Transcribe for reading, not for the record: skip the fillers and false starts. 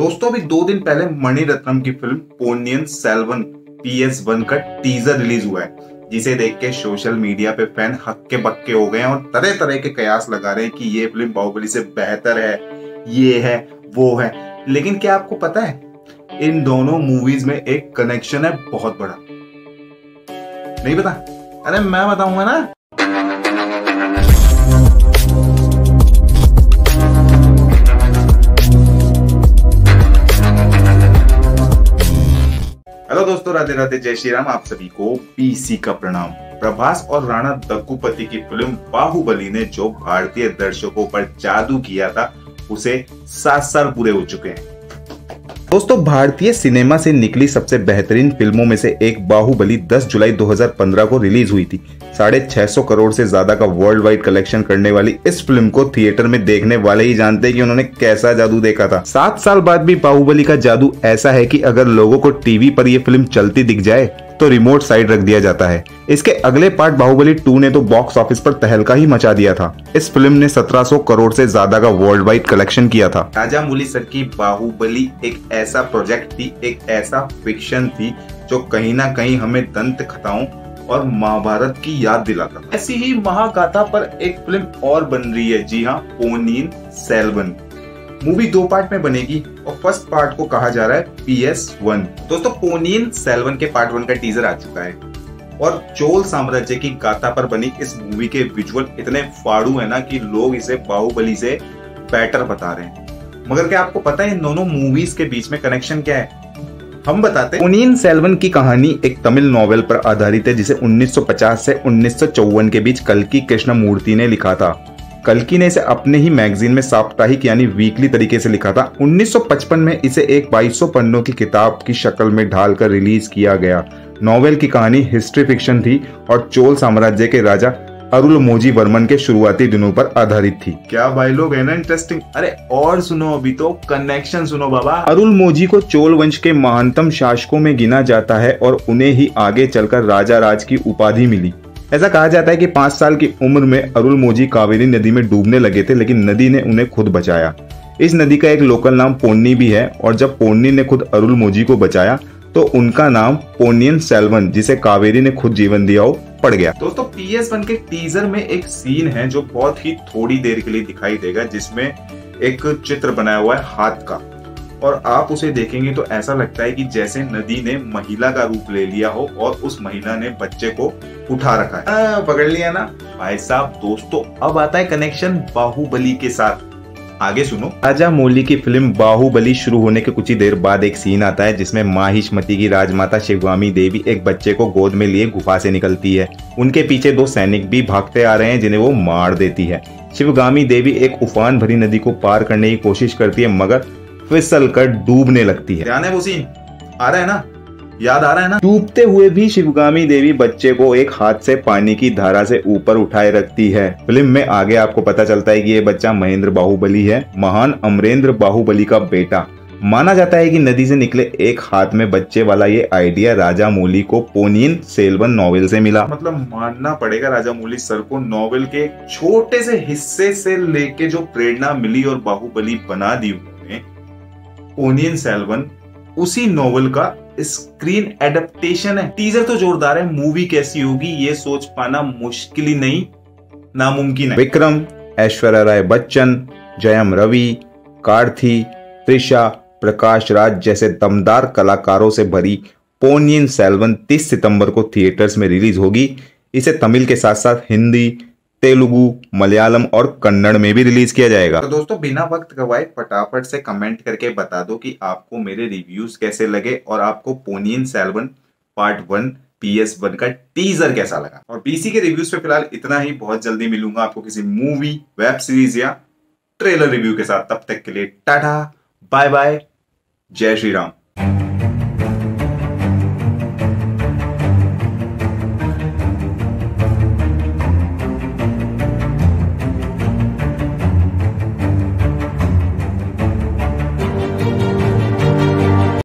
दोस्तों अभी 2 दिन पहले मणिरत्नम की फिल्म पोन्नियन सेल्वन PS1 का टीजर रिलीज हुआ है, जिसे देख के सोशल मीडिया पे फैन हक्के बक्के हो गए हैं और तरह तरह के कयास लगा रहे हैं कि ये फिल्म बाहुबली से बेहतर है, ये है वो है। लेकिन क्या आपको पता है इन दोनों मूवीज में एक कनेक्शन है बहुत बड़ा? नहीं पता? अरे मैं बताऊंगा ना। हेलो दोस्तों, राधे राधे, जय श्री राम। आप सभी को पीसी का प्रणाम। प्रभास और राणा दग्गुपति की फिल्म बाहुबली ने जो भारतीय दर्शकों पर जादू किया था उसे 7 साल पूरे हो चुके हैं। दोस्तों भारतीय सिनेमा से निकली सबसे बेहतरीन फिल्मों में से एक बाहुबली 10 जुलाई 2015 को रिलीज हुई थी। 650 करोड़ से ज्यादा का वर्ल्ड वाइड कलेक्शन करने वाली इस फिल्म को थिएटर में देखने वाले ही जानते हैं कि उन्होंने कैसा जादू देखा था। 7 साल बाद भी बाहुबली का जादू ऐसा है कि अगर लोगों को टीवी पर यह फिल्म चलती दिख जाए तो रिमोट साइड रख दिया जाता है। इसके अगले पार्ट बाहुबली 2 ने तो बॉक्स ऑफिस पर तहलका ही मचा दिया था। इस फिल्म ने 1700 करोड़ से ज्यादा का वर्ल्ड वाइड कलेक्शन किया था। राजामौली सर की बाहुबली एक ऐसा प्रोजेक्ट थी, एक ऐसा फिक्शन थी जो कहीं ना कहीं हमें दंत कथाओं और महाभारत की याद दिलाता। ऐसी ही महागाथा पर एक फिल्म और बन रही है। जी हाँ, पोन्नियन सेल्वन। मूवी 2 पार्ट में बनेगी और फर्स्ट पार्ट को कहा जा रहा है PS1। दोस्तों पोन्नियन सेल्वन के पार्ट 1 का टीजर आ चुका है और चोल साम्राज्य की गाथा पर बनी इस मूवी के विजुअल इतने फाड़ू है ना कि लोग इसे बाहुबली से बेटर बता रहे हैं। मगर क्या आपको पता है इन दोनों मूवीज के बीच में कनेक्शन क्या है? हम बताते हैं। पोन्नियन सेल्वन की कहानी एक तमिल नॉवेल पर आधारित है जिसे 1950 से 1954 के बीच कल्कि कृष्णमूर्ति ने लिखा था। कल्कि ने इसे अपने ही मैगजीन में साप्ताहिक यानी वीकली तरीके से लिखा था। 1955 में इसे एक 2200 पन्नों की किताब की शक्ल में ढालकर रिलीज किया गया। नॉवेल की कहानी हिस्ट्री फिक्शन थी और चोल साम्राज्य के राजा अरुलमोजी वर्मन के शुरुआती दिनों पर आधारित थी। क्या भाई लोग है ना इंटरेस्टिंग। अरे और सुनो, अभी तो कनेक्शन सुनो बाबा। अरुलमोजी को चोल वंश के महानतम शासकों में गिना जाता है और उन्हें ही आगे चलकर राजा राज की उपाधि मिली। ऐसा कहा जाता है कि 5 साल की उम्र में अरुलमोजी कावेरी नदी में डूबने लगे थे, लेकिन नदी ने उन्हें खुद बचाया। इस नदी का एक लोकल नाम पोन्नी भी है और जब पोन्नी ने खुद अरुलमोजी को बचाया तो उनका नाम पोन्नियन सेल्वन, जिसे कावेरी ने खुद जीवन दिया हो, पड़ गया। दोस्तों PS1 के टीजर में एक सीन है जो बहुत ही थोड़ी देर के लिए दिखाई देगा, जिसमें एक चित्र बनाया हुआ है हाथ का, और आप उसे देखेंगे तो ऐसा लगता है कि जैसे नदी ने महिला का रूप ले लिया हो और उस महिला ने बच्चे को उठा रखा है। पकड़ लिया ना भाई साहब। दोस्तों अब आता है कनेक्शन बाहुबली के साथ। आगे सुनो। राजामौली की फिल्म बाहुबली शुरू होने के कुछ ही देर बाद एक सीन आता है जिसमें माहिष्मति की राजमाता शिवगामी देवी एक बच्चे को गोद में लिए गुफा से निकलती है। उनके पीछे 2 सैनिक भी भागते आ रहे हैं जिन्हें वो मार देती है। शिवगामी देवी एक उफान भरी नदी को पार करने की कोशिश करती है मगर फिसल कर डूबने लगती है। ध्यान है वो सीन? आ रहा है ना? याद आ रहा है ना? डूबते हुए भी शिवगामी देवी बच्चे को एक हाथ से पानी की धारा से ऊपर उठाए रखती है। फिल्म में आगे आपको पता चलता है कि ये बच्चा महेंद्र बाहुबली है, महान अमरेंद्र बाहुबली का बेटा। माना जाता है कि नदी से निकले एक हाथ में बच्चे वाला ये आइडिया राजामौली को पोन्नियन सेल्वन नॉवेल से मिला। मतलब मानना पड़ेगा राजामौली सर को, नॉवेल के छोटे से हिस्से से लेके जो प्रेरणा मिली और बाहुबली बना दी उन्होंने, पोन्नियन सेल्वन उसी नॉवेल का स्क्रीन एडेप्टेशन है। टीजर तो जोरदार है, मूवी कैसी होगी ये सोच पाना मुश्किल ही नहीं, नामुमकिन है। विक्रम, ऐश्वर्या राय बच्चन, जयम रवि, कार्थी, त्रिशा, प्रकाश राज जैसे दमदार कलाकारों से भरी पोन्नियन सेल्वन 30 सितंबर को थिएटर्स में रिलीज होगी। इसे तमिल के साथ साथ हिंदी, तेलुगु, मलयालम और कन्नड़ में भी रिलीज किया जाएगा। तो दोस्तों बिना वक्त गवाए फटाफट से कमेंट करके बता दो कि आपको मेरे रिव्यूज कैसे लगे और आपको पोन्नियन सेल्वन पार्ट 1 PS1 का टीजर कैसा लगा। और PC के रिव्यूज पे फिलहाल इतना ही। बहुत जल्दी मिलूंगा आपको किसी मूवी, वेब सीरीज या ट्रेलर रिव्यू के साथ। तब तक के लिए टाटा, बाय बाय, जय श्री राम।